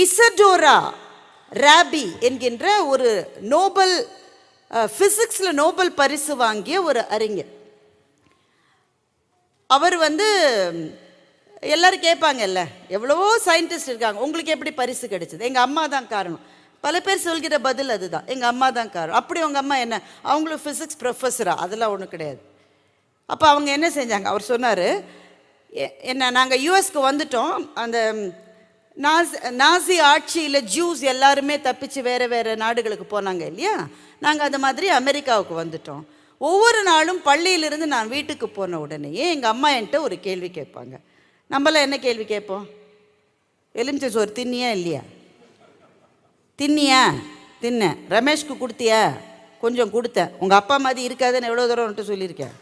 இசடோரா ராபி என்கின்ற ஒரு நோபல் ஃபிசிக்ஸில் நோபல் பரிசு வாங்கிய ஒரு அறிஞர். அவர் எல்லோரும் கேட்பாங்கல்ல, எவ்வளவோ சயின்டிஸ்ட் இருக்காங்க, உங்களுக்கு எப்படி பரிசு கிடைச்சது? எங்கள் அம்மா தான் காரணம். பல பேர் சொல்கிற பதில் அதுதான், எங்கள் அம்மா தான் காரணம். அப்படி உங்கள் அம்மா என்ன, அவங்களும் ஃபிசிக்ஸ் ப்ரொஃபஸரா? அதெல்லாம் ஒன்றும் கிடையாது. அப்போ அவங்க என்ன செஞ்சாங்க, அவர் சொன்னார், என்ன நாங்கள் யூஎஸ்க்கு வந்துட்டோம், அந்த நாசி ஆட்சியில் ஜூஸ் எல்லாருமே தப்பிச்சு வேறு வேறு நாடுகளுக்கு போனாங்க இல்லையா, நாங்கள் அது மாதிரி அமெரிக்காவுக்கு வந்துட்டோம். ஒவ்வொரு நாளும் பள்ளியிலிருந்து நான் வீட்டுக்கு போன உடனேயே எங்கள் அம்மா என்கிட்ட ஒரு கேள்வி கேட்பாங்க. நம்மளாம் என்ன கேள்வி கேட்போம்? எலுமிச்சை சோறு தின்னியா இல்லையா? தின்னியா? தின்ன. ரமேஷ்க்கு கொடுத்தியா? கொஞ்சம் கொடுத்தேன். உங்கள் அப்பா மாதிரி இருக்காதுன்னு எவ்வளோ தூரம் வந்துட்டு சொல்லியிருக்கேன்.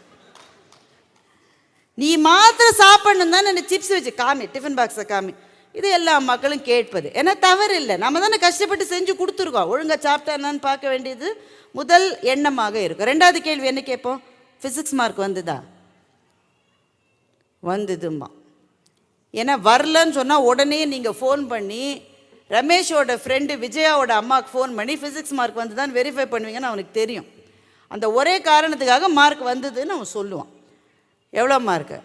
நீ மாத்திரம் சாப்பிடணும் தான் என்ன சிப்ஸ் வச்சு காமி, டிஃபன் பாக்ஸை காமி. இது எல்லா மக்களும் கேட்பது. ஏன்னா தவறு இல்லை, நம்ம தானே கஷ்டப்பட்டு செஞ்சு கொடுத்துருக்கோம். ஒழுங்காக சாப்பிட்டான்னு பார்க்க வேண்டியது முதல் எண்ணமாக இருக்கும். ரெண்டாவது கேள்வி என்ன கேட்போம்? ஃபிசிக்ஸ் மார்க் வந்துதா? வந்துதும்மா. ஏன்னா வரலன்னு சொன்னால் உடனே நீங்கள் ஃபோன் பண்ணி ரமேஷோட ஃப்ரெண்டு விஜயாவோட அம்மாவுக்கு ஃபோன் பண்ணி ஃபிசிக்ஸ் மார்க் வந்து தான் வெரிஃபை பண்ணுவீங்கன்னு அவனுக்கு தெரியும். அந்த ஒரே காரணத்துக்காக மார்க் வந்ததுன்னு அவன் சொல்லுவான். எவ்வளோ மார்க்கு?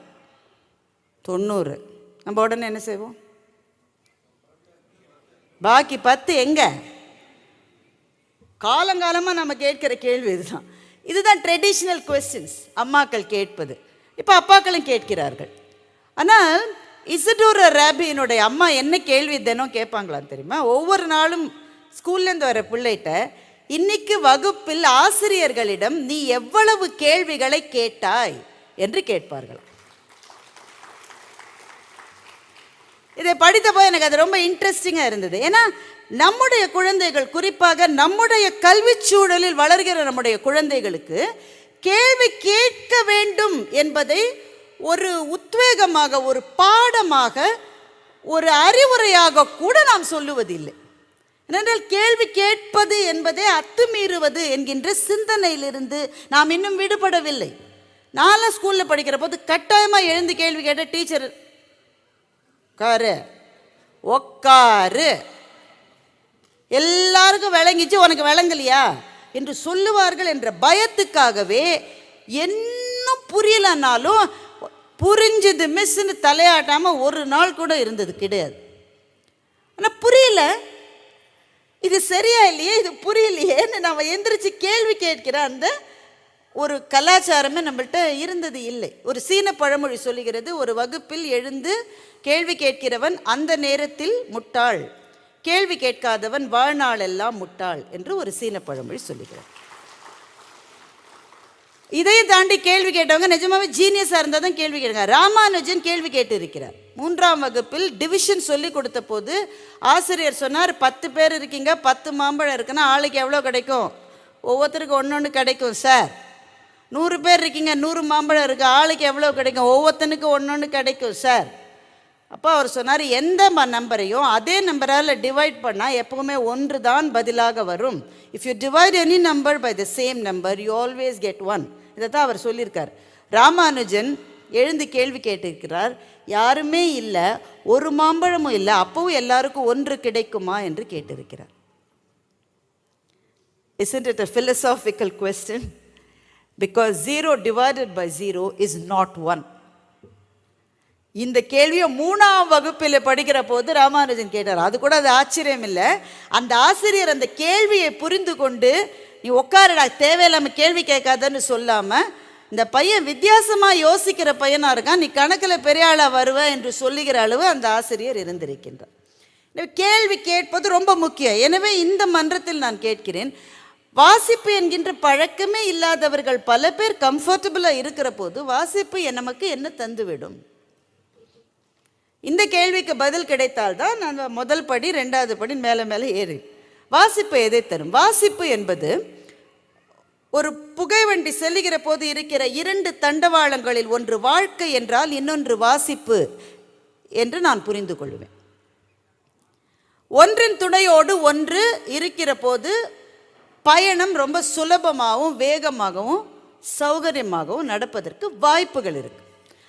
90. நம்ம உடனே என்ன செய்வோம்? பாக்கி 10 எங்கே? காலங்காலமாக நம்ம கேட்குற கேள்வி இதுதான். இதுதான் ட்ரெடிஷ்னல் கொஸ்டின்ஸ் அம்மாக்கள் கேட்பது. இப்போ அப்பாக்களும் கேட்கிறார்கள். ஆனால் இசடோரா ராபியினுடைய அம்மா என்ன கேள்வி தினம் கேட்பாங்களான்னு தெரியுமா? ஒவ்வொரு நாளும் ஸ்கூல்லேருந்து வர பிள்ளைகிட்ட, இன்னைக்கு வகுப்பில் ஆசிரியர்களிடம் நீ எவ்வளவு கேள்விகளை கேட்டாய் என்று கேட்பார்களாம். இதை படித்தப்போ எனக்கு அது ரொம்ப இன்ட்ரெஸ்டிங்காக இருந்தது. ஏன்னா நம்முடைய குழந்தைகள், குறிப்பாக நம்முடைய கல்வி சூழலில் வளர்கிற நம்முடைய குழந்தைகளுக்கு கேள்வி கேட்க வேண்டும் என்பதை ஒரு உத்வேகமாக, ஒரு பாடமாக, ஒரு அறிவுரையாக கூட நாம் சொல்லுவதில்லை. ஏனென்றால் கேள்வி கேட்பது என்பதே அத்துமீறுவது என்கின்ற சிந்தனையிலிருந்து நாம் இன்னும் விடுபடவில்லை. நான்லாம் ஸ்கூலில் படிக்கிற போது கட்டாயமாக எழுந்து கேள்வி கேட்ட டீச்சர், உட்காரு உட்காரு, எல்லாருக்கும் விளங்கிச்சு உனக்கு விளங்கலையா என்று சொல்லுவார்கள் என்ற பயத்துக்காகவே இன்னும் புரியலன்னாலும் புரிஞ்சது மிஸ்ன்னு தலையாட்டாமல் ஒரு நாள் கூட இருந்தது கிடையாது. ஆனால் புரியல, இது சரியா இல்லையே, இது புரியலையேன்னு நம்ம எந்திரிச்சு கேள்வி கேட்கிற அந்த ஒரு கலாச்சாரமே நம்மள்கிட்ட இருந்தது இல்லை. ஒரு சீன பழமொழி சொல்லுகிறது, ஒரு வகுப்பில் எழுந்து கேள்வி கேட்கிறவன் அந்த நேரத்தில் முட்டாள், கேள்வி கேட்காதவன் வாழ்நாள் எல்லாம் முட்டாள் என்று ஒரு சீன பழமொழி சொல்லுகிறார். இதையும் தாண்டி கேள்வி கேட்டவங்க நிஜமாவே ஜீனியஸாக இருந்தால் தான் கேள்வி கேட்க. ராமானுஜன் கேள்வி கேட்டு இருக்கிறார். 3ஆம் வகுப்பில் டிவிஷன் சொல்லி கொடுத்த போது ஆசிரியர் சொன்னார், 10 பேர் இருக்கீங்க, 10 மாம்பழம் இருக்குன்னா ஆளுக்கு எவ்வளோ கிடைக்கும்? ஒவ்வொருத்தருக்கு ஒன்று கிடைக்கும் சார். 100 பேர் இருக்கீங்க, 100 மாம்பழம் இருக்குது, ஆளுக்கு எவ்வளோ கிடைக்கும்? ஒவ்வொருத்தனுக்கு ஒன்று கிடைக்கும் சார். அப்போ அவர் சொன்னார், எந்த நம்பரையும் அதே நம்பரால் டிவைட் பண்ணால் எப்பவுமே 1 தான் பதிலாக வரும். If you divide any number by the same number you always get 1. இதை தான் அவர் சொல்லியிருக்கார். ராமானுஜன் எழுந்து கேள்வி கேட்டிருக்கிறார், யாருமே இல்லை, ஒரு மாம்பழமும் இல்லை, அப்பவும் எல்லாருக்கும் 1 கிடைக்குமா என்று கேட்டிருக்கிறார். Isn't it a philosophical question? Because 0 divided by 0 is not 1. இந்த கேள்வியை 3ஆம் வகுப்பில் படிக்கிற போது ராமானுஜன் கேட்டார். அது கூட அது ஆச்சரியம் இல்லை. அந்த ஆசிரியர் அந்த கேள்வியை புரிந்து கொண்டு, நீ உட்காருடா, தேவையில்லாமல் கேள்வி கேட்காதன்னு சொல்லாமல், இந்த பையன் வித்தியாசமாக யோசிக்கிற பையனாக இருக்கான், நீ கணக்கில் பெரிய ஆளாக வருவ என்று சொல்லுகிற அளவு அந்த ஆசிரியர் இருந்திருக்கின்றார். கேள்வி கேட்பது ரொம்ப முக்கியம். எனவே இந்த மன்றத்தில் நான் கேட்கிறேன், வாசிப்பு என்கின்ற பழக்கமே இல்லாதவர்கள் பல பேர் கம்ஃபர்டபுளாக இருக்கிற போது வாசிப்பு நமக்கு என்ன தந்துவிடும்? இந்த கேள்விக்கு பதில் கிடைத்தால்தான் நான் முதல் படி, 2வது படி மேலே மேலே ஏறி. வாசிப்பு எதை தரும்? வாசிப்பு என்பது ஒரு புகைவண்டி செல்லுகிற போது இருக்கிற 2 தண்டவாளங்களில் ஒன்று வாழ்க்கை என்றால் இன்னொன்று வாசிப்பு என்று நான் புரிந்து கொள்வேன். ஒன்றின் துணையோடு ஒன்று இருக்கிற போது பயணம் ரொம்ப சுலபமாகவும் வேகமாகவும் சௌகரியமாகவும் நடப்பதற்கு வாய்ப்புகள் இருக்குது.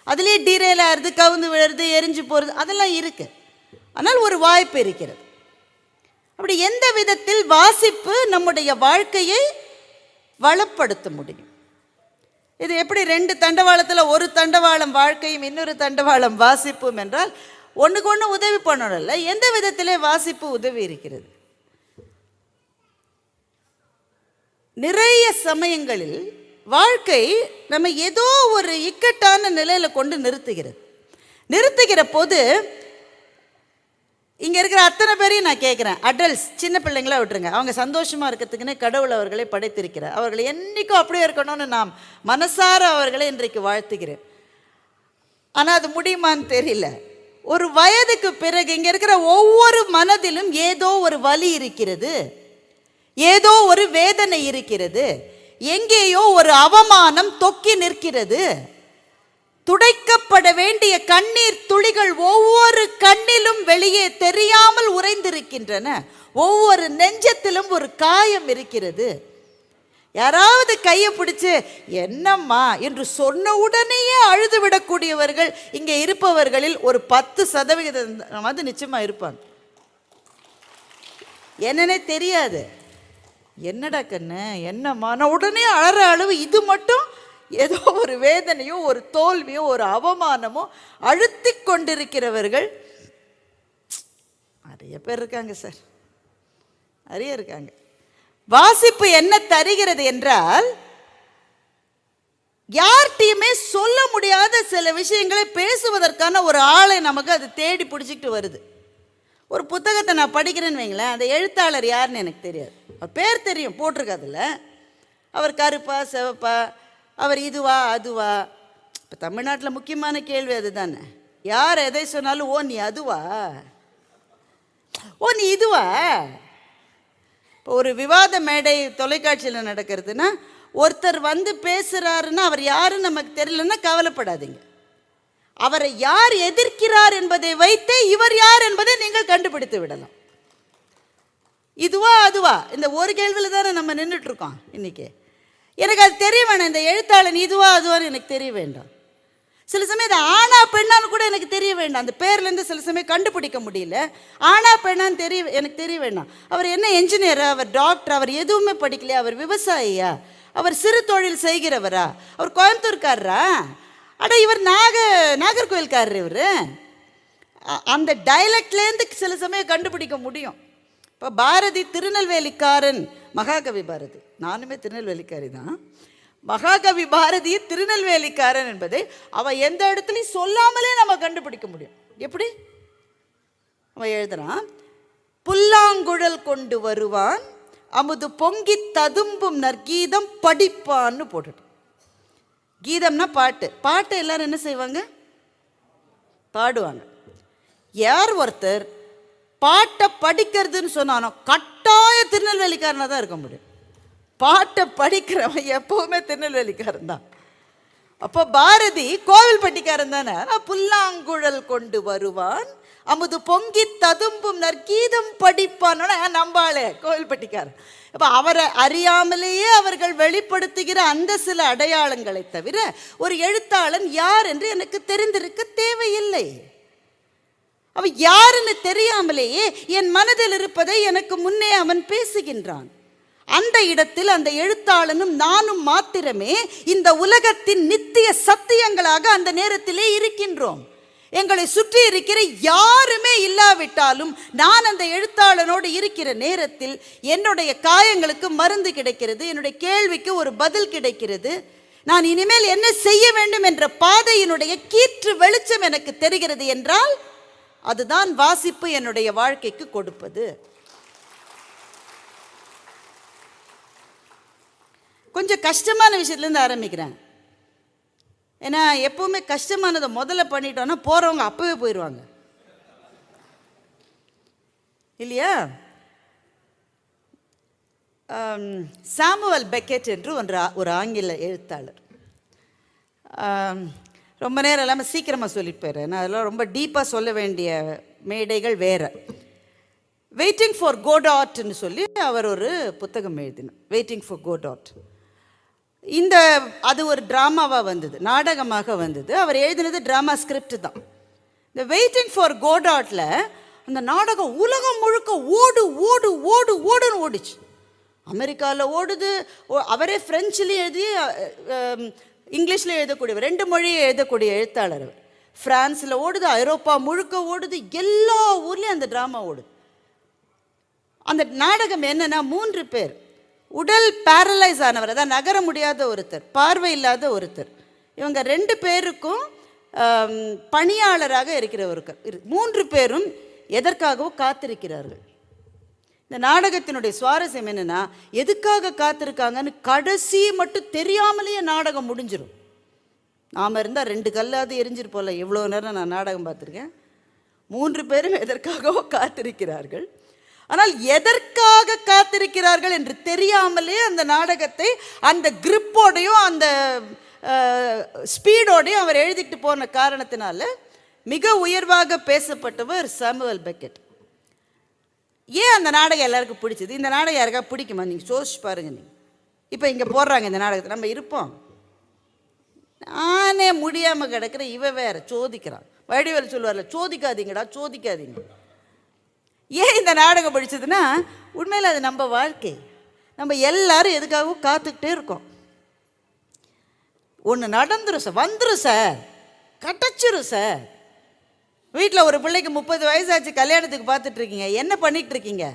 அதுலேயே டீரெயில் ஆகிறது, கவுந்து விழுறது, எரிஞ்சு போகிறது, அதெல்லாம் இருக்குது. ஆனால் ஒரு வாய்ப்பு இருக்கிறது. அப்படி எந்த விதத்தில் வாசிப்பு நம்முடைய வாழ்க்கையை வளப்படுத்த முடியும்? இது எப்படி 2 தண்டவாளத்தில் ஒரு தண்டவாளம் வாழ்க்கையும் இன்னொரு தண்டவாளம் வாசிப்பும் என்றால் ஒன்றுக்கு ஒன்று உதவி பண்ணணும்ல. எந்த விதத்திலே வாசிப்பு உதவி இருக்கிறது? நிறைய சமயங்களில் வாழ்க்கை நம்ம ஏதோ ஒரு இக்கட்டான நிலையில் கொண்டு நிறுத்துகிற போது இங்கே இருக்கிற அத்தனை பேரையும் நான் கேட்குறேன், அடல்ட்ஸ், சின்ன பிள்ளைங்களா விட்டுருங்க, அவங்க சந்தோஷமாக இருக்கிறதுக்குன்னு கடவுள் அவர்களை படைத்திருக்கிறார். அவர்கள் என்றைக்கும் அப்படியே இருக்கணும்னு நாம் மனசார அவர்களை இன்றைக்கு வாழ்த்துகிறேன். ஆனால் அது முடியுமான்னு தெரியல. ஒரு வயதுக்கு பிறகு இங்கே இருக்கிற ஒவ்வொரு மனதிலும் ஏதோ ஒரு வலி இருக்கிறது, ஏதோ ஒரு வேதனை இருக்கிறது, எங்கேயோ ஒரு அவமானம் தொக்கி நிற்கிறது. துடைக்கப்பட வேண்டிய கண்ணீர் துளிகள் ஒவ்வொரு கண்ணிலும் வெளியே தெரியாமல் உறைந்திருக்கின்றன. ஒவ்வொரு நெஞ்சத்திலும் ஒரு காயம் இருக்கிறது. யாராவது கையை பிடிச்சு என்னம்மா என்று சொன்ன உடனேயே அழுது விடக்கூடியவர்கள் இங்கே இருப்பவர்களில் ஒரு 10% நிச்சயமா இருப்பாங்க. என்னன்னே தெரியாது, என்னடா கண்ணு என்னம்மா, நான் உடனே அழற அளவு இது மட்டும் ஏதோ ஒரு வேதனையோ ஒரு தோல்வியோ ஒரு அவமானமோ அழுத்தி கொண்டிருக்கிறவர்கள் நிறைய பேர் இருக்காங்க சார், நிறைய இருக்காங்க. வாசிப்பு என்ன தருகிறது என்றால், யார்கிட்டையுமே சொல்ல முடியாத சில விஷயங்களை பேசுவதற்கான ஒரு ஆளை நமக்கு அது தேடி பிடிச்சிக்கிட்டு வருது. ஒரு புத்தகத்தை நான் படிக்கிறேன்னு வைங்களேன், அந்த எழுத்தாளர் யாருன்னு எனக்கு தெரியாது, அவர் பேர் தெரியும் போட்டிருக்காதுல்ல, அவர் கருப்பா சிவப்பா, அவர் இதுவா அதுவா. இப்போ தமிழ்நாட்டில் முக்கியமான கேள்வி அது தானே, யார் எதை சொன்னாலும் ஓ நீ அதுவா, ஓ நீ இதுவா. இப்போ ஒரு விவாத மேடை தொலைக்காட்சியில் நடக்கிறதுனா, ஒருத்தர் வந்து பேசுகிறாருன்னா அவர் யாருன்னு நமக்கு தெரியலன்னா கவலைப்படாதீங்க, அவரை யார் எதிர்க்கிறார் என்பதை வைத்தே இவர் யார் என்பதை நீங்கள் கண்டுபிடித்து விடலாம். இதுவா அதுவா, இந்த ஒரு கேள்வியில் தானே நம்ம நின்றுட்டுருக்கோம் இன்றைக்கி. எனக்கு அது தெரிய வேண்டாம், இந்த எழுத்தாளன் இதுவா அதுவான்னு எனக்கு தெரிய வேண்டாம். சில சமயம் இது ஆணா பெண்ணான்னு கூட எனக்கு தெரிய வேண்டாம், அந்த பேர்லேருந்து சில சமயம் கண்டுபிடிக்க முடியல. ஆணா பெண்ணான்னு எனக்கு தெரிய வேண்டாம். அவர் என்ன என்ஜினியரா, அவர் டாக்டர், அவர் எதுவுமே படிக்கலையா, அவர் விவசாயியா, அவர் சிறு தொழில் செய்கிறவரா, அவர் கோயம்புத்தூர்காரரா, அட இவர் நாகர்கோவில்காரர், இவர் அந்த டைலக்ட்லேருந்து சில சமயம் கண்டுபிடிக்க முடியும். இப்போ பாரதி திருநெல்வேலிக்காரன், மகாகவி பாரதி, நானுமே திருநெல்வேலிக்காரி தான், மகாகவி பாரதி திருநெல்வேலிக்காரன் என்பதை அவன் எந்த இடத்துலையும் சொல்லாமலே நம்ம கண்டுபிடிக்க முடியும். எப்படி அவன் எழுதுறான், புல்லாங்குழல் கொண்டு வருவான் அமுது பொங்கி ததும்பும் நற்கீதம் படிப்பான்னு போட்டுட்டு. கீதம்னா பாட்டு, பாட்டு எல்லாரும் என்ன செய்வாங்க, பாடுவாங்க. யார் ஒருத்தர் பாட்டை படிக்கிறதுன்னு சொன்னானோ கட்டாய திருநெல்வேலிக்காரனாக தான் இருக்க முடியும். பாட்டை படிக்கிறவன் எப்பவுமே திருநெல்வேலிக்காரன் தான். அப்போ பாரதி கோவில்பட்டிக்காரன் தானே. புல்லாங்குழல் கொண்டு வருவான் அமுது பொங்கி ததும்பும் நற்கீதம் படிப்பான், நம்பாளே கோவில்பட்டிக்காரன். இப்போ அவரை அறியாமலேயே அவர்கள் வெளிப்படுத்துகிற அந்த சில அடையாளங்களை தவிர ஒரு எழுத்தாளன் யார் என்று எனக்கு தெரிந்திருக்க தேவையில்லை. அவன் யாருன்னு தெரியாமலேயே என் மனதில் இருப்பதை எனக்கு முன்னே அவன் பேசுகின்றான். அந்த இடத்தில் அந்த எழுத்தாளனும் நானும் மாத்திரமே இந்த உலகத்தின் நித்திய சத்தியங்களாக அந்த நேரத்திலே இருக்கின்றோம். எங்களை சுற்றி இருக்கிற யாருமே இல்லாவிட்டாலும் நான் அந்த எழுத்தாளனோடு இருக்கிற நேரத்தில் என்னுடைய காயங்களுக்கு மருந்து கிடைக்கிறது, என்னுடைய கேள்விக்கு ஒரு பதில் கிடைக்கிறது, நான் இனிமேல் என்ன செய்ய வேண்டும் என்ற பாதையினுடைய கீற்று வெளிச்சம் எனக்கு தெரிகிறது என்றால் அதுதான் வாசிப்பு என்னுடைய வாழ்க்கைக்கு கொடுப்பது. கொஞ்சம் கஷ்டமான விஷயத்துலேருந்து ஆரம்பிக்கிறேன். ஏன்னா எப்பவுமே கஷ்டமானதை முதல்ல பண்ணிட்டோன்னா போகிறவங்க அப்பவே போயிடுவாங்க இல்லையா. சாமுவல் பெக்கெட் என்று ஒரு ஆங்கில எழுத்தாளர், ரொம்ப நேரம் இல்லாமல் சீக்கிரமாக சொல்லிட்டு போயிடுறேன், நான் அதெல்லாம் ரொம்ப டீப்பாக சொல்ல வேண்டிய மேடைகள் வேறு. வெயிட்டிங் ஃபார் கோடாட்னு சொல்லி அவர் ஒரு புத்தகம் எழுதினார், வெயிட்டிங் ஃபார் கோடாட். அது ஒரு ட்ராமாவாக வந்தது, நாடகமாக வந்தது. அவர் எழுதினது ட்ராமா ஸ்கிரிப்ட் தான். இந்த வெயிட்டிங் ஃபார் கோடாட்டில் அந்த நாடகம் உலகம் முழுக்க ஓடு ஓடு ஓடு ஓடுன்னு ஓடிச்சு. அமெரிக்காவில் ஓடுது. அவரே ஃப்ரெஞ்சிலையும் எழுதி இங்கிலீஷில் எழுதக்கூடியவர், 2 மொழியை எழுதக்கூடிய எழுத்தாளர் அவர். ஃப்ரான்ஸில் ஓடுது, ஐரோப்பா முழுக்க ஓடுது, எல்லா ஊர்லேயும் அந்த ட்ராமா ஓடுது. அந்த நாடகம் என்னன்னா 3 பேர், உடல் பேரலைஸ் ஆனவர், அதான் நகர முடியாத ஒருத்தர், பார்வை இல்லாத ஒருத்தர், இவங்க 2 பேருக்கும் பணியாளராக இருக்கிறவர்கள் 3 பேரும் எதற்காகவோ காத்திருக்கிறார்கள். இந்த நாடகத்தினுடைய சுவாரஸ்யம் என்னன்னா, எதுக்காக காத்திருக்காங்கன்னு கடைசி மட்டும் தெரியாமலேயே நாடகம் முடிஞ்சிடும். நாம் இருந்தால் 2 கல்லாவது எரிஞ்சிருப்போம்ல. எவ்வளோ நேரம் நான் நாடகம் பார்த்துருக்கேன். 3 பேரும் எதற்காகவோ காத்திருக்கிறார்கள். ஆனால் எதற்காக காத்திருக்கிறார்கள் என்று தெரியாமலே அந்த நாடகத்தை அந்த கிரிப்போடையும் அந்த ஸ்பீடோடையும் அவர் எழுதிட்டு போன காரணத்தினால மிக உயர்வாக பேசப்பட்டவர் சாமுவேல் பெக்கெட். ஏன் அந்த நாடகம் எல்லாருக்கும் பிடிச்சது? இந்த நாடகம் யாருக்கா பிடிக்குமா? நீங்கள் சோதிச்சு பாருங்க. நீங்கள் இப்போ இங்கே போடுறாங்க இந்த நாடகத்தை, நம்ம இருப்போம். நானே முடியாமல் கிடக்கிற இவ வேற சோதிக்கிறான். வடிவேல் சொல்லுவார்ல, சோதிக்காதீங்கடா சோதிக்காதீங்க. ஏன் இந்த நாடகம் பிடிச்சதுன்னா, உண்மையில் அது நம்ம வாழ்க்கை. நம்ம எல்லாரும் எதுக்காகவும் காத்துக்கிட்டே இருக்கோம். ஒன்று நடந்துரும் சார், வந்துடும் சார், கிடச்சிரும் சார். வீட்டில் ஒரு பிள்ளைக்கு 30 வயசாச்சு, கல்யாணத்துக்கு பார்த்துட்டு இருக்கீங்க, என்ன பண்ணிட்டு இருக்கீங்க?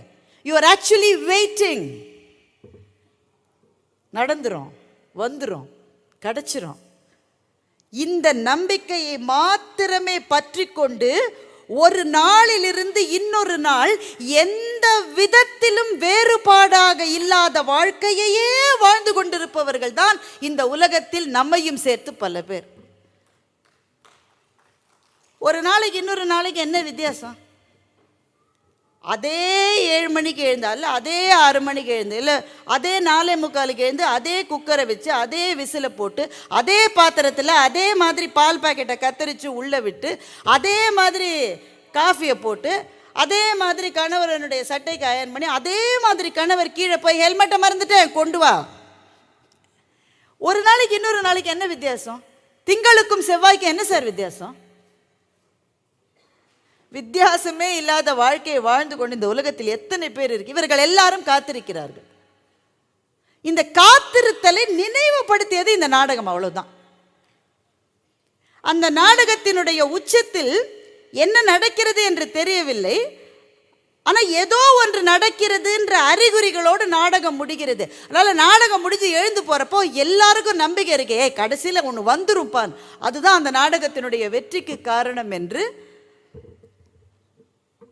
You are actually waiting. நடந்துரும், வந்துடும், கிடச்சிரும். இந்த நம்பிக்கையை மாத்திரமே பற்றி கொண்டு ஒரு நாளிலிருந்து இன்னொரு நாள் எந்த விதத்திலும் வேறுபாடாக இல்லாத வாழ்க்கையையே வாழ்ந்து கொண்டிருப்பவர்கள் தான் இந்த உலகத்தில் நம்மையும் சேர்த்து பல பேர். ஒரு நாளைக்கு இன்னொரு நாளைக்கு என்ன வித்தியாசம்? அதே 7 மணிக்கு எழுந்தால், அதே 6 மணிக்கு எழுந்து, இல்லை அதே 4:45 எழுந்து, அதே குக்கரை வச்சு, அதே விசிலை போட்டு, அதே பாத்திரத்தில் அதே மாதிரி பால் பாக்கெட்டை கத்தரித்து உள்ளே விட்டு, அதே மாதிரி காஃபியை போட்டு, அதே மாதிரி கணவரனுடைய சட்டைக்கு அயன் பண்ணி, அதே மாதிரி கணவர் கீழே போய் ஹெல்மெட்டை மறந்துட்டேன் கொண்டு வா. ஒரு நாளைக்கு இன்னொரு நாளைக்கு என்ன வித்தியாசம்? திங்களுக்கும் செவ்வாய்க்கும் என்ன சார் வித்தியாசம்? வித்தியாசமே இல்லாத வாழ்க்கையை வாழ்ந்து கொண்டு இந்த உலகத்தில் எத்தனை பேர் இருக்கு. இவர்கள் எல்லாரும் காத்திருக்கிறார்கள். இந்த காத்திருத்தலை நினைவுபடுத்தியது இந்த நாடகம், அவ்வளவுதான். அந்த நாடகத்தினுடைய உச்சத்தில் என்ன நடக்கிறது என்று தெரியவில்லை. ஆனால் ஏதோ ஒன்று நடக்கிறதுன்ற அறிகுறிகளோடு நாடகம் முடிகிறது. அதனால நாடகம் முடிஞ்சு எழுந்து போறப்போ எல்லாருக்கும் நம்பிக்கை இருக்கு, கடைசியில் ஒன்று வந்துருப்பான். அதுதான் அந்த நாடகத்தினுடைய வெற்றிக்கு காரணம் என்று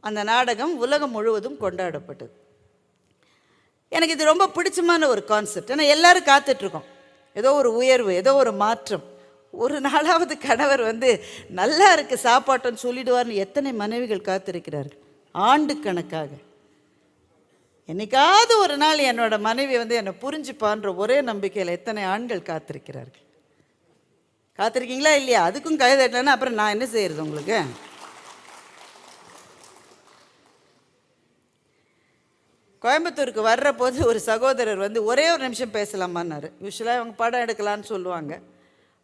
அந்த நாடகம் உலகம் முழுவதும் கொண்டாடப்பட்டது. எனக்கு இது ரொம்ப பிடிச்சமான ஒரு கான்செப்ட். ஏன்னா எல்லாரும் காத்துட்ருக்கோம், ஏதோ ஒரு உயர்வு, ஏதோ ஒரு மாற்றம். ஒரு நாளாவது கணவர் நல்லா இருக்கு சாப்பாட்டுன்னு சொல்லிடுவார்னு எத்தனை மனைவிகள் காத்திருக்கிறார்கள் ஆண்டு கணக்காக. என்னைக்காவது ஒரு நாள் என்னோட மனைவி என்னை புரிஞ்சுப்பான்ற ஒரே நம்பிக்கையில் எத்தனை ஆண்கள் காத்திருக்கிறார்கள். காத்திருக்கீங்களா இல்லையா? அதுக்கும் கை தட்டலன்னா அப்புறம் நான் என்ன செய்யறது உங்களுக்கு? கோயம்புத்தூருக்கு வர்ற போது ஒரு சகோதரர் ஒரே ஒரு நிமிஷம் பேசலாமான்னாரு. யூஸ்வலாக அவங்க படம் எடுக்கலான்னு சொல்லுவாங்க.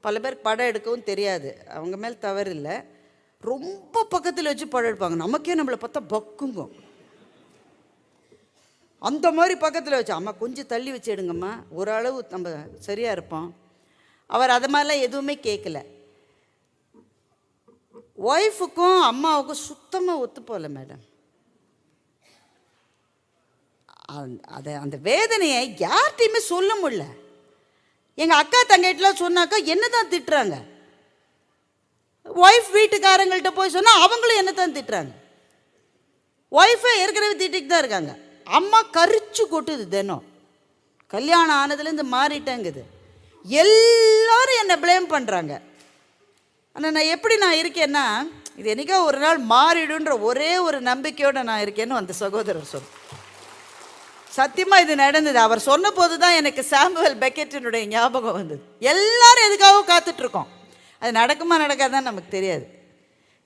பல பேருக்கு படம் எடுக்கவும் தெரியாது, அவங்க மேல் தவறு இல்லை. ரொம்ப பக்கத்தில் வச்சு படம் எடுப்பாங்க. நமக்கே நம்மளை பார்த்தா பக்குங்க. அந்த மாதிரி பக்கத்தில் வச்சு, அம்மா கொஞ்சம் தள்ளி வச்சு எடுங்கம்மா, ஓரளவு நம்ம சரியாக இருப்போம். அவர் அது மாதிரிலாம் எதுவுமே கேட்கல. ஒய்ஃபுக்கும் அம்மாவுக்கும் சுத்தமாக ஒத்து போகல மேடம். அந்த வேதனையை யார்கிட்டையுமே சொல்ல முடியல. எங்கள் அக்கா தங்கைட்டெலாம் சொன்னாக்கா என்ன தான் திட்டுறாங்க. ஒய்ஃப் வீட்டுக்காரங்கள்ட்ட போய் சொன்னால் அவங்களும் என்ன தான் திட்டுறாங்க. ஒய்ஃபை ஏற்கனவே திட்டிட்டு தான் இருக்காங்க. அம்மா கரிச்சு கொட்டுது தினம். கல்யாணம் ஆனதுலேருந்து மாறிட்டேங்குது. எல்லாரும் என்னை ப்ளேம் பண்ணுறாங்க. ஆனால் நான் எப்படி இருக்கேன்னா, இது என்னைக்கா ஒரு நாள் மாறிடுன்ற ஒரே ஒரு நம்பிக்கையோடு நான் இருக்கேன்னு அந்த சகோதரர் சொன்ன. சத்தியமாக இது நடந்தது. அவர் சொன்ன போது தான் எனக்கு சாமுவேல் பெக்கெட்டினுடைய ஞாபகம் வந்தது. எல்லாரும் எதுக்காக காத்துட்ருக்கோம். அது நடக்குமா நடக்காதான் நமக்கு தெரியாது.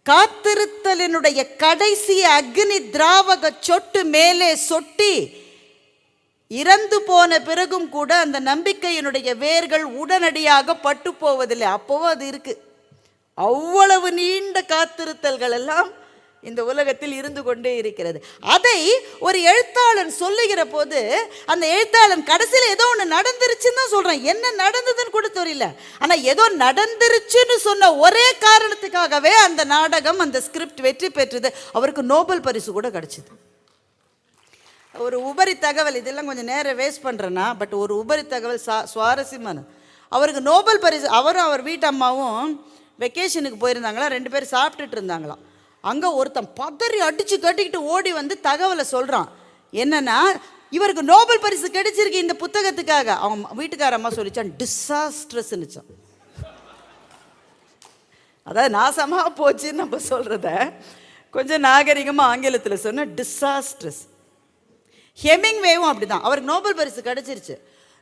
காத்திருத்தலினுடைய கடைசி அக்னி திராவக சொட்டு மேலே சொட்டி இறந்து போன பிறகும் கூட அந்த நம்பிக்கையினுடைய வேர்கள் உடனடியாக பட்டு போவதில்லை. அப்போவும் அது இருக்கு. அவ்வளவு நீண்ட காத்திருத்தல்கள் எல்லாம் இந்த உலகத்தில் இருந்து கொண்டே இருக்கிறது. அதை ஒரு எழுத்தாளன் சொல்லுகிற போது அந்த எழுத்தாளன் கடைசியில் ஏதோ ஒன்று நடந்துருச்சுன்னு தான் சொல்கிறான். என்ன நடந்ததுன்னு கூட தெரியல, ஆனால் ஏதோ நடந்துருச்சுன்னு சொன்ன ஒரே காரணத்துக்காகவே அந்த நாடகம், அந்த ஸ்கிரிப்ட் வெற்றி பெற்றது. அவருக்கு நோபல் பரிசு கூட கிடச்சிது. ஒரு உபரி தகவல், இதெல்லாம் கொஞ்சம் நேரம் வேஸ்ட் பண்ணுறேன்னா, பட் ஒரு உபரி தகவல் சுவாரஸ்யமானது. அவருக்கு நோபல் பரிசு, அவரும் அவர் வீட்டு அம்மாவும் வெக்கேஷனுக்கு போயிருந்தாங்களா, 2 பேர் சாப்பிட்டுட்டு இருந்தாங்களாம். அங்கே ஒருத்தன் பதறி அடித்து கட்டிக்கிட்டு ஓடி வந்து தகவலை சொல்கிறான். என்னன்னா, இவருக்கு நோபல் பரிசு கிடைச்சிருக்கு இந்த புத்தகத்துக்காக. அவங்க வீட்டுக்கார அம்மா சொல்லிச்சான், டிசாஸ்ட்ரஸ்ன்னுச்சான். அதாவது நாசமாக போச்சுன்னு நம்ம சொல்கிறத கொஞ்சம் நாகரிகமாக ஆங்கிலத்தில் சொன்ன டிசாஸ்ட்ரஸ். ஹெமிங்வேவும் அப்படிதான், அவருக்கு நோபல் பரிசு கிடைச்சிருச்சு.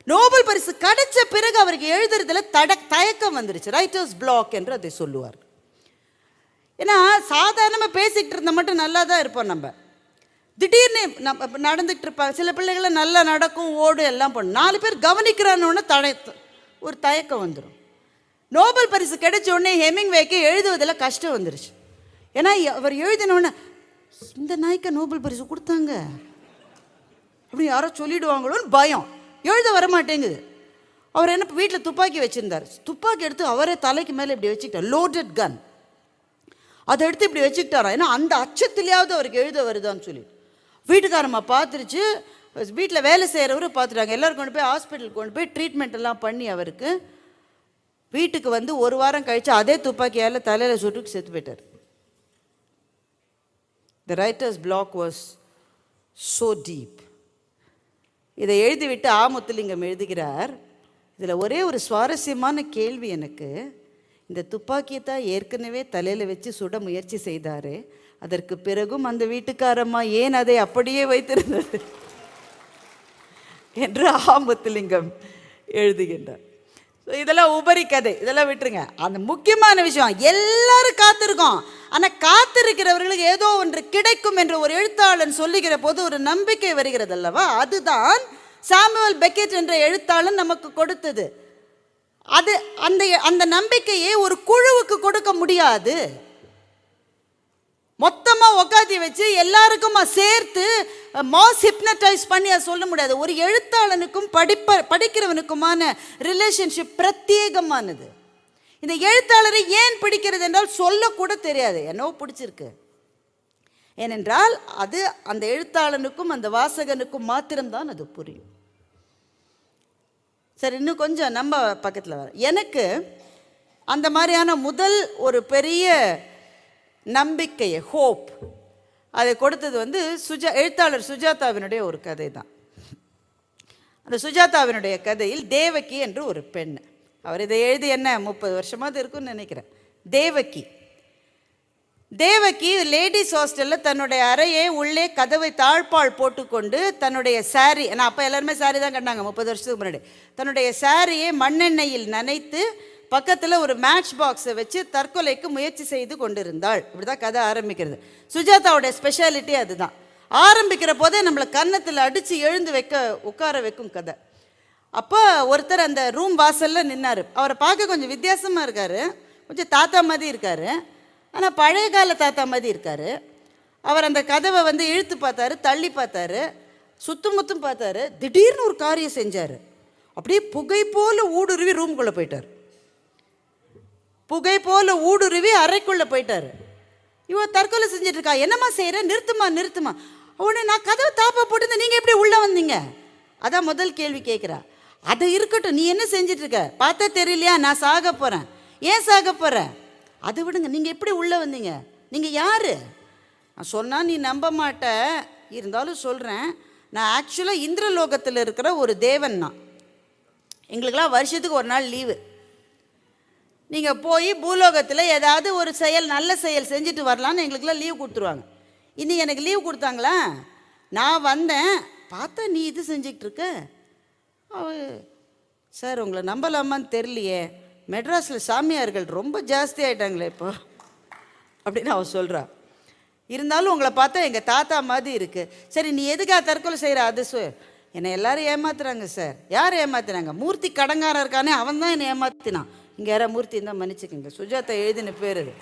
நோபல் பரிசு கிடைச்ச பிறகு அவருக்கு எழுதுறதுல தயக்கம் வந்துருச்சு. ரைட்டர்ஸ் பிளாக் என்று அதை சொல்லுவார். ஏன்னா சாதாரணமாக பேசிக்கிட்டு இருந்தால் மட்டும் நல்லா தான் இருப்போம். நம்ம திடீர்னு நம்ம நடந்துகிட்டு இருப்பாங்க. சில பிள்ளைகளை நல்லா நடக்கும், ஓடும், எல்லாம் பண்ணும். 4 பேர் கவனிக்கிறான்னு ஒரு தயக்கம் வந்துடும். நோபல் பரிசு கிடைச்ச உடனே ஹெமிங்வேக்கு எழுதுவதில் கஷ்டம் வந்துருச்சு. ஏன்னா அவர் எழுதினோடனே இந்த நாய்க்கு நோபல் பரிசு கொடுத்தாங்க அப்படி யாரோ சொல்லிடுவாங்களோன்னு பயம், எழுத வரமாட்டேங்குது. அவர் என்ன வீட்டில் துப்பாக்கி வச்சுருந்தார். துப்பாக்கி எடுத்து அவரே தலைக்கு மேலே இப்படி வச்சுக்கிட்டார், லோடட் கன். அதை எடுத்து இப்படி வச்சுக்கிட்டாரா. ஏன்னா அந்த அச்சத்துலையாவது அவருக்கு எழுத வருதான்னு சொல்லி வீட்டுக்காரம்மா பார்த்துருச்சு. வீட்டில் வேலை செய்கிறவரு பார்த்துட்டாங்க. எல்லோரும் கொண்டு போய் ஹாஸ்பிட்டலுக்கு கொண்டு போய் ட்ரீட்மெண்ட் எல்லாம் பண்ணி அவருக்கு வீட்டுக்கு வந்து 1 வாரம் கழித்து அதே துப்பாக்கியால் தலையில் சுட்டு செத்து போயிட்டார். The writers block was so deep. இதை எழுதிவிட்டு முத்துலிங்கம் எழுதுகிறார், இதில் ஒரே ஒரு சுவாரஸ்யமான கேள்வி எனக்கு. இந்த துப்பாக்கியை தான் ஏற்கனவே தலையில் வச்சு சுட முயற்சி செய்தார், அதற்கு பிறகும் அந்த வீட்டுக்காரம்மா ஏன் அதை அப்படியே வைத்திருந்தது என்று முத்துலிங்கம் எழுதுகின்றார். ஸோ இதெல்லாம் உபரி கதை, இதெல்லாம் விட்டுருங்க. அந்த முக்கியமான விஷயம், எல்லாரும் காத்திருக்கோம். ஆனால் காத்திருக்கிறவர்களுக்கு ஏதோ ஒன்று கிடைக்கும் என்று ஒரு எழுத்தாளன் சொல்லுகிற போது ஒரு நம்பிக்கை வருகிறது அல்லவா. அதுதான் சாமுவேல் பெக்கெட் என்ற எழுத்தாளன் நமக்கு கொடுத்தது. அது அந்த நம்பிக்கையை ஒரு குழுவுக்கு கொடுக்க முடியாது. மொத்தமாக உட்காந்து வச்சு எல்லாருக்கும் சேர்த்து மாஸ் ஹிப்னடைஸ் பண்ணி அதை சொல்ல முடியாது. ஒரு எழுத்தாளனுக்கும் படிக்கிறவனுக்குமான ரிலேஷன்ஷிப் பிரத்யேகமானது. இந்த எழுத்தாளரை ஏன் பிடிக்கிறது என்றால் சொல்லக்கூட தெரியாது, என்னவோ பிடிச்சிருக்கு. ஏனென்றால் அது அந்த எழுத்தாளனுக்கும் அந்த வாசகனுக்கும் மாத்திரம்தான் அது புரியும். சரி, இன்னும் கொஞ்சம் நம்ம பக்கத்தில் வர, எனக்கு அந்த மாதிரியான முதல் ஒரு பெரிய நம்பிக்கையை, ஹோப், அதை கொடுத்தது வந்து எழுத்தாளர் சுஜாதாவினுடைய ஒரு கதை தான். அந்த சுஜாதாவினுடைய கதையில் தேவகி என்று ஒரு பெண், அவர் இதை எழுதி என்ன 30 வருஷமாவது இருக்குன்னு நினைக்கிறேன். தேவகி லேடிஸ் ஹாஸ்டலில் தன்னுடைய அறையை உள்ளே கதவை தாழ்பால் போட்டுக்கொண்டு தன்னுடைய சாரி, ஏன்னா அப்போ எல்லாருமே சாரி தான் கட்டினாங்க 30 வருஷத்துக்கு முன்னாடி, தன்னுடைய சாரியை மண்ணெண்ணெயில் நனைத்து பக்கத்தில் ஒரு மேட்ச் பாக்ஸை வச்சு தற்கொலைக்கு முயற்சி செய்து கொண்டிருந்தாள். இப்படி தான் கதை ஆரம்பிக்கிறது. சுஜாதாவுடைய ஸ்பெஷாலிட்டி அதுதான். ஆரம்பிக்கிற போதே நம்மளை கன்னத்தில் அடித்து எழுந்து உட்கார வைக்கும் கதை. அப்போ ஒருத்தர் அந்த ரூம் வாசலில் நின்னார். அவரை பார்க்க கொஞ்சம் வித்தியாசமாக இருக்கார், கொஞ்சம் தாத்தா மாதிரி இருக்கார், ஆனால் பழைய கால தாத்தா மாதிரி இருக்கார். அவர் அந்த கதவை வந்து இழுத்து பார்த்தாரு, தள்ளி பார்த்தாரு, சுத்தமுத்தும் பார்த்தாரு. திடீர்னு ஒரு காரியம் செஞ்சார். அப்படியே புகை போல் ஊடுருவி ரூம்குள்ளே போயிட்டார். புகை போல் ஊடுருவி அறைக்குள்ளே போயிட்டார். இவன் தற்கொலை செஞ்சுட்டு இருக்கா. என்னம்மா செய்கிற, நிறுத்துமா. உடனே நான் கதவை தாப்பா போட்டு நீங்கள் எப்படி உள்ளே வந்தீங்க, அதான் முதல் கேள்வி கேட்குறா. அது இருக்கட்டும், நீ என்ன செஞ்சிட்ருக்க, பார்த்தா தெரியலையா நான் சாக போகிறேன். ஏன் சாக போகிறேன், அதை விடுங்க, நீங்கள் எப்படி உள்ளே வந்தீங்க, நீங்கள் யார்? நான் சொன்னால் நீ நம்ப மாட்ட, இருந்தாலும் சொல்கிறேன். நான் ஆக்சுவலாக இந்திரலோகத்தில் இருக்கிற ஒரு தேவன். நான் எங்களுக்கெல்லாம் வருஷத்துக்கு ஒரு நாள் லீவு. நீங்கள் போய் பூலோகத்தில் ஏதாவது ஒரு நல்ல செயல் செஞ்சுட்டு வரலான்னு எங்களுக்கெல்லாம் லீவ் கொடுத்துருவாங்க. இன்றைக்கி எனக்கு லீவ் கொடுத்தாங்களா, நான் வந்தேன், பார்த்தா நீ இது செஞ்சுக்கிட்டு இருக்க. சார் உங்களை நம்பலாமான்னு தெரியலையே, மெட்ராஸில் சாமியார்கள் ரொம்ப ஜாஸ்தி ஆகிட்டாங்களே இப்போ அப்படின்னு அவள் சொல்கிறா. இருந்தாலும் உங்களை பார்த்தா எங்கள் தாத்தா மாதிரி இருக்குது. சரி நீ எதுக்காக தற்கொலை செய்கிற, அது என்னை எல்லோரும் ஏமாத்துறாங்க சார். யார் ஏமாத்துறாங்க, மூர்த்தி கடங்காரன் இருக்கானே அவன் தான் என்னை ஏமாத்தினான். இங்கே யாராவது மூர்த்தி இருந்தால் மன்னிச்சுக்கோங்க, சுஜாதா எழுதின பேர் அது.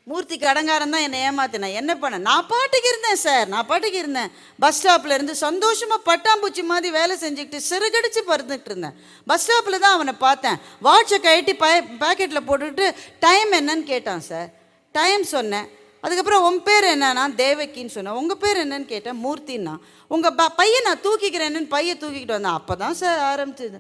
மூர்த்திக்கு அடங்காரம் தான் என்னை ஏமாத்தினேன். என்ன பண்ண? நான் பாட்டுக்கு இருந்தேன் சார், நான் பாட்டுக்கு இருந்தேன். பஸ் ஸ்டாப்பில் இருந்து சந்தோஷமாக பட்டாம்பூச்சி மாதிரி வேலை செஞ்சுக்கிட்டு சிறுகடிச்சு பறந்துட்டு இருந்தேன். பஸ் ஸ்டாப்பில் தான் அவனை பார்த்தேன். வாட்சை கழட்டி பேக்கெட்டில் போட்டுக்கிட்டு டைம் என்னன்னு கேட்டான் சார். டைம் சொன்னேன். அதுக்கப்புறம் உன் பேர் என்னன்னா தேவக்கின்னு சொன்னேன். உங்கள் பேர் என்னன்னு கேட்டேன். மூர்த்தின்னா. உங்கள் பையன் நான் தூக்கிக்கிறேன்னு பையன் தூக்கிக்கிட்டு வந்தேன். அப்போ தான் சார் ஆரம்பிச்சது.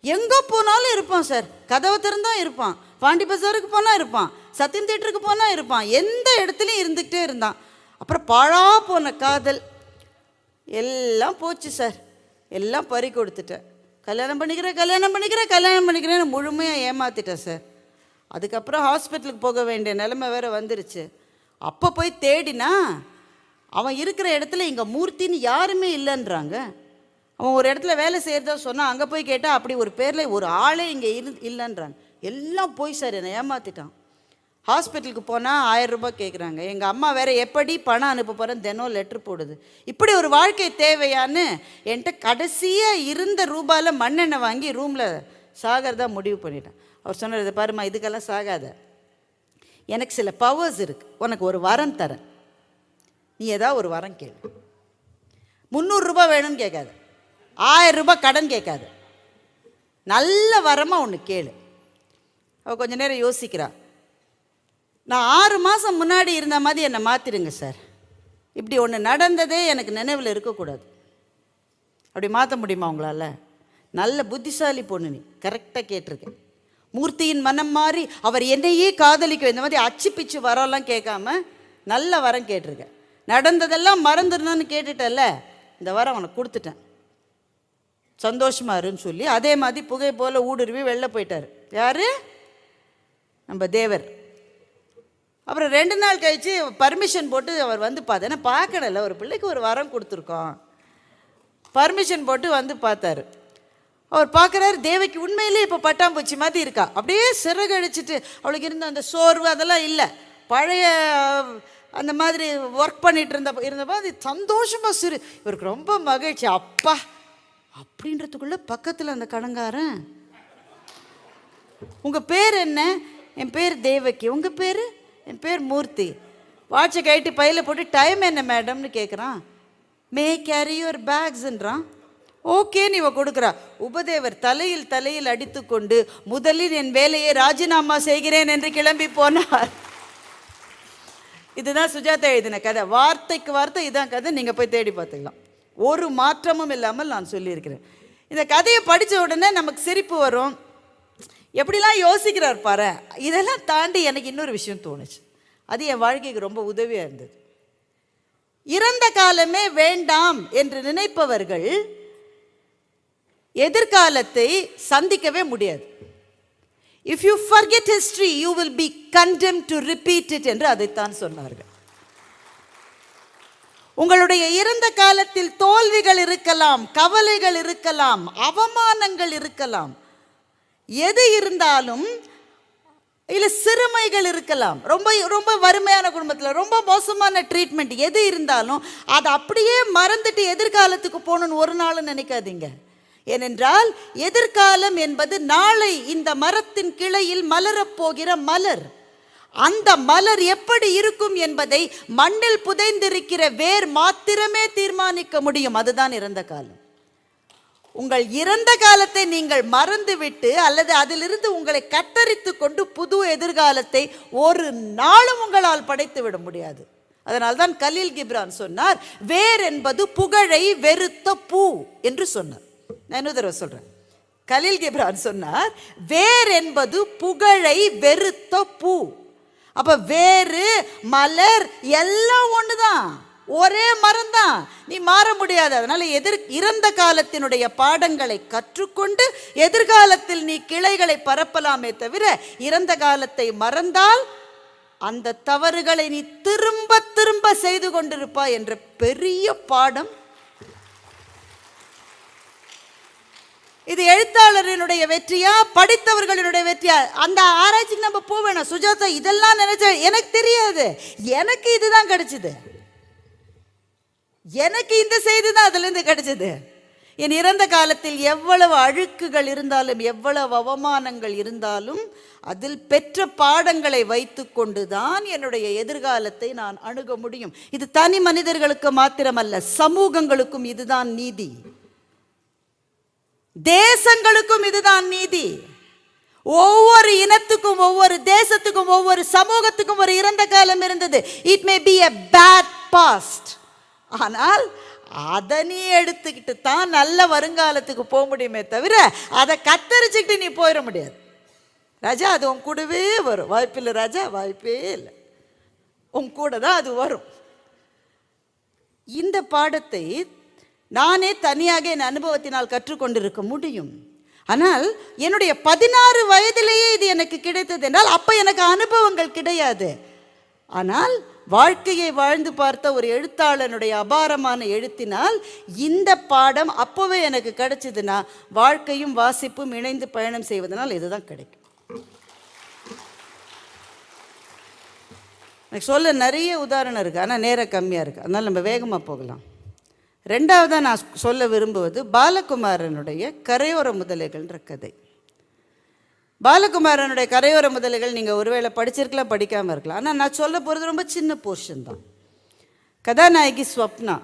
எங்கே போனாலும் இருப்பான் சார், கதவை திறந்தான் இருப்பான், பாண்டி பஜாருக்கு போனால் இருப்பான், சத்தியம் தேட்டருக்கு போனால் இருப்பான், எந்த இடத்துலையும் இருந்துக்கிட்டே இருந்தான். அப்புறம் பாழா போன காதல் எல்லாம் போச்சு சார். எல்லாம் பறி கொடுத்துட்டேன். கல்யாணம் பண்ணிக்கிறேன்னு முழுமையாக ஏமாற்றிட்டேன் சார். அதுக்கப்புறம் ஹாஸ்பிட்டலுக்கு போக வேண்டிய நிலைமை வேறு வந்துருச்சு. அப்போ போய் தேடினா அவன் இருக்கிற இடத்துல இங்கே மூர்த்தின்னு யாருமே இல்லைன்றாங்க. அவன் ஒரு இடத்துல வேலை செய்கிறதா சொன்னான். அங்கே போய் கேட்டால் அப்படி ஒரு பேரில் ஒரு ஆளே இங்கே இல்லைன்றாங்க. எல்லாம் போய் சார் என்னை ஏமாற்றிட்டான். ஹாஸ்பிட்டலுக்கு போனால் 1000 ரூபாய் கேட்குறாங்க. எங்கள் அம்மா வேறு எப்படி பணம் அனுப்ப போகிறேன்னு தினம் லெட்ரு போடுது. இப்படி ஒரு வாழ்க்கை தேவையான்னு என்கிட்ட கடைசியாக இருந்த ரூபாயில் மண்ணெண்ணெய் வாங்கி ரூமில் சாகிறதா முடிவு பண்ணிட்டேன். அவர் சொன்னார், இதை பாருமா, இதுக்கெல்லாம் சாகாத, எனக்கு சில பவர்ஸ் இருக்குது, உனக்கு ஒரு வரம் தரேன், நீ ஏதாவது ஒரு வரம் கேளு. 300 ரூபாய் வேணும்னு கேட்காது, 1000 ரூபாய் கடன் கேட்காது, நல்ல வரமாக ஒன்று கேளு. அவள் கொஞ்ச நேரம் யோசிக்கிறா. நான் 6 மாதம் முன்னாடி இருந்த மாதிரி என்னை மாற்றிடுங்க சார். இப்படி ஒன்று நடந்ததே எனக்கு நினைவில் இருக்கக்கூடாது. அப்படி மாற்ற முடியுமா உங்களால்? நல்ல புத்திசாலி பொண்ணு நீ, கரெக்டாக கேட்டிருக்கேன். மூர்த்தியின் மனம் மாறி அவர் என்னையே காதலிக்க இந்த மாதிரி அச்சு பிச்சு வரலாம் கேட்காம நல்ல வரம் கேட்டிருக்கேன். நடந்ததெல்லாம் மறந்துடணும்னு கேட்டுட்டல்ல, இந்த வரம் அவனை கொடுத்துட்டேன், சந்தோஷமா இருன்னு சொல்லி அதே மாதிரி புகை போல் ஊடுருவி வெளில போயிட்டார். யார்? நம்ம தேவர். அப்புறம் 2 நாள் கழித்து பர்மிஷன் போட்டு அவர் வந்து பார்த்தேன்னா, பார்க்கணும்ல, ஒரு பிள்ளைக்கு ஒரு வரம் கொடுத்துருக்கோம், பர்மிஷன் போட்டு வந்து பார்த்தாரு. அவர் பார்க்குறாரு, தேவைக்கு உண்மையிலே இப்போ பட்டாம்பூச்சி மாதிரி இருக்கா. அப்படியே சிறகடிச்சிட்டு அவளுக்கு இருந்த அந்த சோர்வு அதெல்லாம் இல்லை. பழைய அந்த மாதிரி ஒர்க் பண்ணிட்டு இருந்தப்போ அது சந்தோஷமாக இவருக்கு ரொம்ப மகிழ்ச்சி. அப்பா அப்படின்றதுக்குள்ள பக்கத்தில் அந்த கடங்காரன், உங்கள் பேர் என்ன? என் பேர் தேவக்கி. உங்கள் பேர்? என் பேர் மூர்த்தி. வாட்சை கைட்டு பையில் போட்டு டைம் என்ன மேடம்னு கேட்குறான். மே கேரி யுவர் பேக்ஸ்ன்றான். ஓகேன்னு இவ கொடுக்குறா. உபதேவர் தலையில் அடித்து கொண்டு முதலில் என் வேலையை ராஜினாமா செய்கிறேன் என்று கிளம்பி போனார். இதுதான் சுஜாதா எழுதின கதை. வார்த்தைக்கு வார்த்தை இதான் கதை. நீங்கள் போய் தேடி பார்த்துக்கலாம். ஒரு மாற்றமும் இல்லாமல் நான் சொல்லியிருக்கிறேன். இந்த கதையை படித்த உடனே நமக்கு சிரிப்பு வரும். எப்படிலாம் யோசிக்கிறார் பாரு. இதெல்லாம் தாண்டி எனக்கு இன்னொரு விஷயம் தோணுச்சு. அது என் வாழ்க்கைக்கு ரொம்ப உதவியாக இருந்தது. இறந்த காலமே வேண்டாம் என்று நினைப்பவர்கள் எதிர்காலத்தை சந்திக்கவே முடியாது. If you forget history, you will be condemned to repeat it என்று அதைத்தான் சொன்னார்கள். உங்களுடைய இறந்த காலத்தில் தோல்விகள் இருக்கலாம், கவலைகள் இருக்கலாம், அவமானங்கள் இருக்கலாம், எது இருந்தாலும் இல்லை சிறுமைகள் இருக்கலாம், ரொம்ப ரொம்ப வறுமையான குடும்பத்தில் ரொம்ப மோசமான ட்ரீட்மெண்ட், எது இருந்தாலும் அதை அப்படியே மறந்துட்டு எதிர்காலத்துக்கு போகணுன்னு ஒரு நாளும் நினைக்காதீங்க. ஏனென்றால் எதிர்காலம் என்பது நாளை இந்த மரத்தின் கிளையில் மலரப்போகிற மலர். அந்த மலர் எப்படி இருக்கும் என்பதை மண்ணில் புதைந்திருக்கிற வேர் மாத்திரமே தீர்மானிக்க முடியும். அதுதான் இறந்த காலம். உங்கள் இறந்த காலத்தை நீங்கள் மறந்துவிட்டு அல்லது அதிலிருந்து உங்களை கத்தரித்து கொண்டு புது எதிர்காலத்தை ஒரு நாளும் உங்களால் படைத்து விட முடியாது. அதனால்தான் கலீல் கிப்ரான் சொன்னார், வேர் என்பது புகழை வெறுத்த பூ என்று சொன்னார். நான் இன்னொரு தடவை சொல்றேன். கலீல் கிப்ரான் சொன்னார், வேர் என்பது புகழை வெறுத்த பூ. அப்ப வேறு மலர் எல்லாம் ஒண்ணுதான், ஒரே மரம் தான், நீ மாற முடியாது. அதனால இறந்த காலத்தினுடைய பாடங்களை கற்றுக்கொண்டு எதிர்காலத்தில் நீ கிளைகளை பரப்பலாமே தவிர இறந்த காலத்தை மறந்தால் அந்த தவறுகளை நீ திரும்ப திரும்ப செய்து கொண்டிருப்பாய் என்ற பெரிய பாடம். இது எழுத்தாளரினுடைய வெற்றியா படித்தவர்களினுடைய வெற்றியா? அந்த ஆராய்ச்சிக்கு நம்ம போவேணும். சுஜாதா இதெல்லாம் நினைச்ச எனக்கு தெரியாது, எனக்கு இதுதான் கிடைச்சது, எனக்கு இந்த செய்தி தான் அதுலேருந்து கிடைச்சது. என் இறந்த காலத்தில் எவ்வளவு அழுக்குகள் இருந்தாலும், எவ்வளவு அவமானங்கள் இருந்தாலும், அதில் பெற்ற பாடங்களை வைத்து கொண்டுதான் என்னுடைய எதிர்காலத்தை நான் அணுக முடியும். இது தனி மனிதர்களுக்கு மாத்திரமல்ல, சமூகங்களுக்கும் இதுதான் நீதி, தேசங்களுக்கும் இதுதான் நீதி. ஒவ்வொரு இனத்துக்கும், ஒவ்வொரு தேசத்துக்கும், ஒவ்வொரு சமூகத்துக்கும் ஒரு இறந்த காலம் இருந்தது. It may be a bad past, ஆனால் அதை நீ எடுத்துக்கிட்டு தான் நல்ல வருங்காலத்துக்கு போக முடியுமே தவிர அதை கத்தரிச்சுக்கிட்டு நீ போயிட முடியாது. ராஜா, அது உன் கூடவே வரும். வாய்ப்பில்லை ராஜா, வாய்ப்பே இல்லை. உன் கூட தான் அது வரும். இந்த பாடத்தை நானே தனியாக என் அனுபவத்தினால் கற்றுக்கொண்டிருக்க முடியும். ஆனால் என்னுடைய 16 வயதிலேயே இது எனக்கு கிடைத்தது என்றால் அப்போ எனக்கு அனுபவங்கள் கிடையாது. ஆனால் வாழ்க்கையை வாழ்ந்து பார்த்த ஒரு எழுத்தாளனுடைய அபாரமான எழுத்தினால் இந்த பாடம் அப்போவே எனக்கு கிடைச்சதுன்னா, வாழ்க்கையும் வாசிப்பும் இணைந்து பயணம் செய்வதனால் இதுதான் கிடைக்கும். எனக்கு சொல்ல நிறைய உதாரணம் இருக்குது, ஆனால் நேரம் கம்மியாக இருக்குது, அதனால் நம்ம வேகமாக போகலாம். ரெண்டாவதாக நான் சொல்ல விரும்புவது பாலகுமாரனுடைய கரையோர முதலைகள்ன்ற கதை. பாலகுமாரனுடைய கரையோர முதலைகள் நீங்கள் ஒருவேளை படிச்சிருக்கலாம், படிக்காமல் இருக்கலாம். ஆனால் நான் சொல்ல போகிறது ரொம்ப சின்ன போர்ஷன் தான். கதாநாயகி ஸ்வப்னா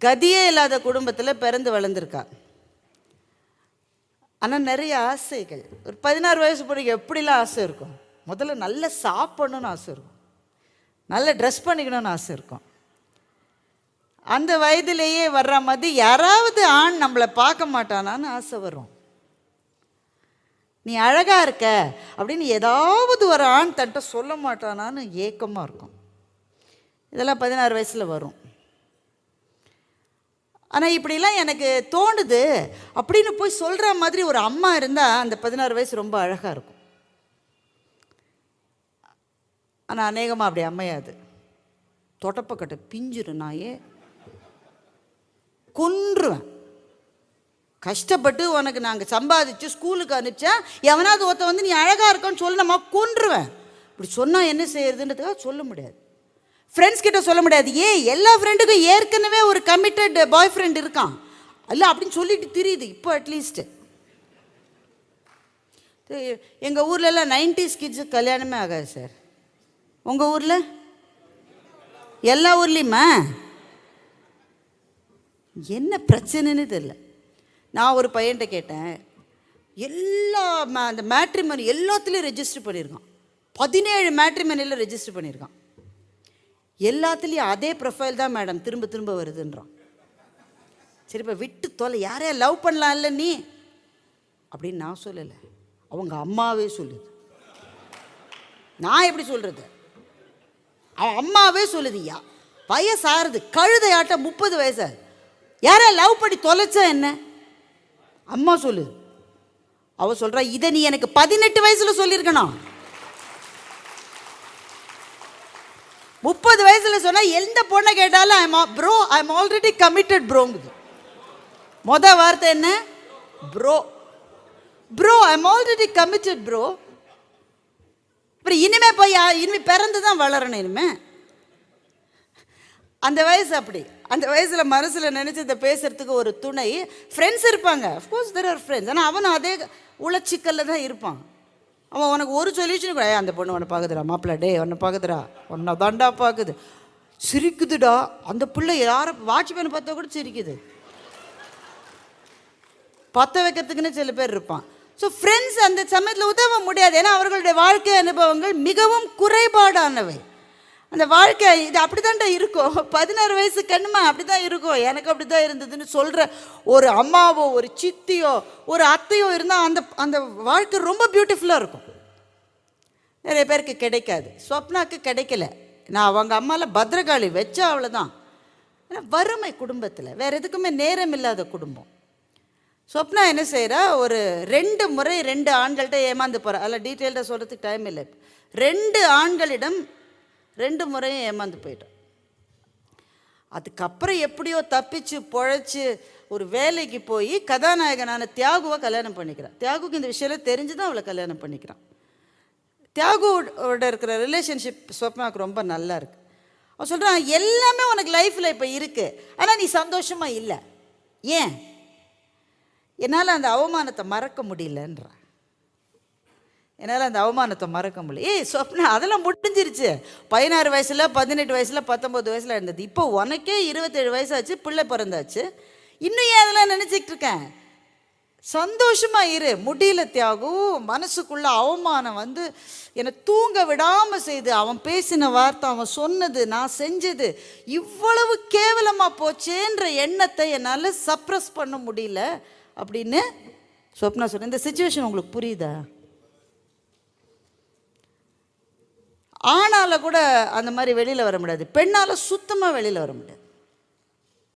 கதியே இல்லாத குடும்பத்தில் பிறந்து வளர்ந்துருக்கா. ஆனால் நிறைய ஆசைகள். ஒரு 16 வயசு பிடிக்க எப்படிலாம் ஆசை இருக்கும். முதல்ல நல்ல சாப்பிடணும்னு ஆசை இருக்கும், நல்ல ட்ரெஸ் பண்ணிக்கணும்னு ஆசை இருக்கும். அந்த வயதிலேயே வர்ற மாதிரி யாராவது ஆண் நம்மளை பார்க்க மாட்டானான்னு ஆசை வரும். நீ அழகாக இருக்க அப்படின்னு ஏதாவது ஒரு ஆண் தன்ட்ட சொல்ல மாட்டானான்னு ஏக்கமாக இருக்கும். இதெல்லாம் 16 வயசில் வரும். ஆனால் இப்படிலாம் எனக்கு தோணுது அப்படின்னு போய் சொல்கிற மாதிரி ஒரு அம்மா இருந்தால் அந்த 16 வயசு ரொம்ப அழகாக இருக்கும். ஆனால் அநேகமாக அப்படி அமையாது. தொடப்பக்கட்டை பிஞ்சிரும், நாயே கொன்றுவேன். கஷ்டப்பட்டு உனக்கு நாங்கள் சம்பாதிச்சு ஸ்கூலுக்கு அனுப்பிச்சா எவனாவது ஒருத்த வந்து நீ அழகாக இருக்கன்னு சொல்ல நம்ம கொன்றுவேன். இப்படி சொன்னால் என்ன செய்யறதுன்றதுக்காக சொல்ல முடியாது. ஃப்ரெண்ட்ஸ் கிட்ட சொல்ல முடியாது. எல்லா ஃப்ரெண்டுக்கும் ஏற்கனவே ஒரு கமிட்டட் பாய் ஃப்ரெண்ட் இருக்கான் இல்லை அப்படின்னு சொல்லிட்டு தெரியுது. இப்போ அட்லீஸ்ட்டு எங்கள் ஊர்லலாம் 90s கிட்ஸு கல்யாணமே ஆகாது சார். உங்கள் ஊரில்? எல்லா ஊர்லேயுமா? என்ன பிரச்சனைன்னு தெரியல. நான் ஒரு பையன்கிட்ட கேட்டேன், எல்லா அந்த மேட்ரிமனி எல்லாத்துலேயும் ரெஜிஸ்டர் பண்ணியிருக்கான். 17 மேட்ரிமனியில் ரெஜிஸ்டர் பண்ணியிருக்கான். எல்லாத்துலேயும் அதே ப்ரொஃபைல் தான் மேடம் திரும்ப திரும்ப வருதுன்றான். சரி, இப்போ விட்டு தொலை, யாரையா லவ் பண்ணலாம் இல்லை நீ அப்படின்னு நான் சொல்லலை, அவங்க அம்மாவே சொல்லுது. நான் எப்படி சொல்கிறது? அவன் அம்மாவே சொல்லுதியா, வயசாகிறது கழுதையாட்ட 30 வயசு, யாரையா லவ் பண்ணி தொலைச்சா என்ன? அம்மா சொல்லுது. அவ சொல்கிறா, இதை நீ எனக்கு 18 வயசில் சொல்லியிருக்கணும். 30 வயசில் சொன்னால் எந்த பொண்ணை கேட்டாலும் bro I am already committed ப்ரோங்குது. வார்த்தை என்ன? Bro. Bro I am already committed bro. அப்புறம் இனிமே போய் இனிமே பிறந்து தான் வளரணும். இனிமே அந்த வயசு அப்படி. அந்த வயசில் மனசில் நினச்சதை பேசுகிறதுக்கு ஒரு துணை ஃப்ரெண்ட்ஸ் இருப்பாங்க. Of course there are friends. ஆனால் அவனும் அதே உளச்சிக்கல்ல தான் இருப்பான். அவன் உனக்கு ஒரு சொல்யூஷன் கூட, அந்த பொண்ணு உன்னை பார்க்குதுடா மாப்பிள்ள, டே உன்னை பார்க்குதுடா, உன்னை தாண்டா பார்க்குது, சிரிக்குதுடா. அந்த பிள்ளை யாரை வாட்ச்மேனை பார்த்தா கூட சிரிக்குது. பற்ற வைக்கிறதுக்குன்னு சில பேர் இருப்பான். ஸோ ஃப்ரெண்ட்ஸ் அந்த சமயத்தில் உதவ முடியாது. ஏன்னா அவர்களுடைய வாழ்க்கை அனுபவங்கள் மிகவும் குறைபாடானவை. அந்த வாழ்க்கை இது அப்படி தான்டா இருக்கும். 16 வயசு கண்ணுமா அப்படி தான் இருக்கும், எனக்கு அப்படி தான் இருந்ததுன்னு சொல்கிற ஒரு அம்மாவோ ஒரு சித்தியோ ஒரு அத்தையோ இருந்தால் அந்த அந்த வாழ்க்கை ரொம்ப பியூட்டிஃபுல்லாக இருக்கும். நிறைய பேருக்கு கிடைக்காது. ஸ்வப்னாக்கு கிடைக்கல. நான் அவங்க அம்மாவில் பத்ரகாளி வச்சா அவ்வளோதான். ஏன்னா வறுமை குடும்பத்தில், வேறு எதுக்குமே நேரம் இல்லாத குடும்பம். ஸ்வப்னா என்ன செய்கிறா, ஒரு 2 முறை 2 ஆண்கள்கிட்ட ஏமாந்து போகிறா. அதில் டீட்டெயில்டாக சொல்கிறதுக்கு டைம் இல்லை. 2 ஆண்களிடம் 2 முறையும் ஏமாந்து போயிட்டான். அதுக்கப்புறம் எப்படியோ தப்பிச்சு பொழைச்சி ஒரு வேலைக்கு போய் கதாநாயகனான தியாகுவை கல்யாணம் பண்ணிக்கிறான். தியாகுக்கு இந்த விஷயம் தெரிஞ்சு தான் அவளை கல்யாணம் பண்ணிக்கிறான். தியாகுவோட இருக்கிற ரிலேஷன்ஷிப் ஸ்வப்னாவுக்கு ரொம்ப நல்லா இருக்குது. அவன் சொல்கிறான், எல்லாமே உனக்கு லைஃப்பில் இப்போ இருக்குது, ஆனால் நீ சந்தோஷமாக இல்லை. ஏன்? என்னால் அந்த அவமானத்தை மறக்க முடியலன்றா. என்னால் அந்த அவமானத்தை மறக்க முடியல. சொப்னா, அதெல்லாம் முடிஞ்சிருச்சு. 16 வயசில், 18 வயசில், 19 வயசில் இருந்தது. இப்போ உனக்கே 27 வயசாச்சு, பிள்ளை பிறந்தாச்சு. இன்னும் ஏன் அதெல்லாம் நினச்சிக்கிட்டு இருக்கேன்? சந்தோஷமாக இரு. முடியல தியாகு, மனசுக்குள்ள அவமானம் வந்து என்னை தூங்க விடாமல் செய்து, அவன் பேசின வார்த்தை, அவன் சொன்னது, நான் செஞ்சது இவ்வளவு கேவலமாக போச்சேன்ற எண்ணத்தை என்னால் சப்ரஸ் பண்ண முடியல அப்படின்னு சொப்னா சொன்ன. இந்த சிச்சுவேஷன் உங்களுக்கு புரியுதா? ஆணால் கூட அந்த மாதிரி வெளியில் வர முடியாது, பெண்ணால் சுத்தமாக வெளியில் வர முடியாது.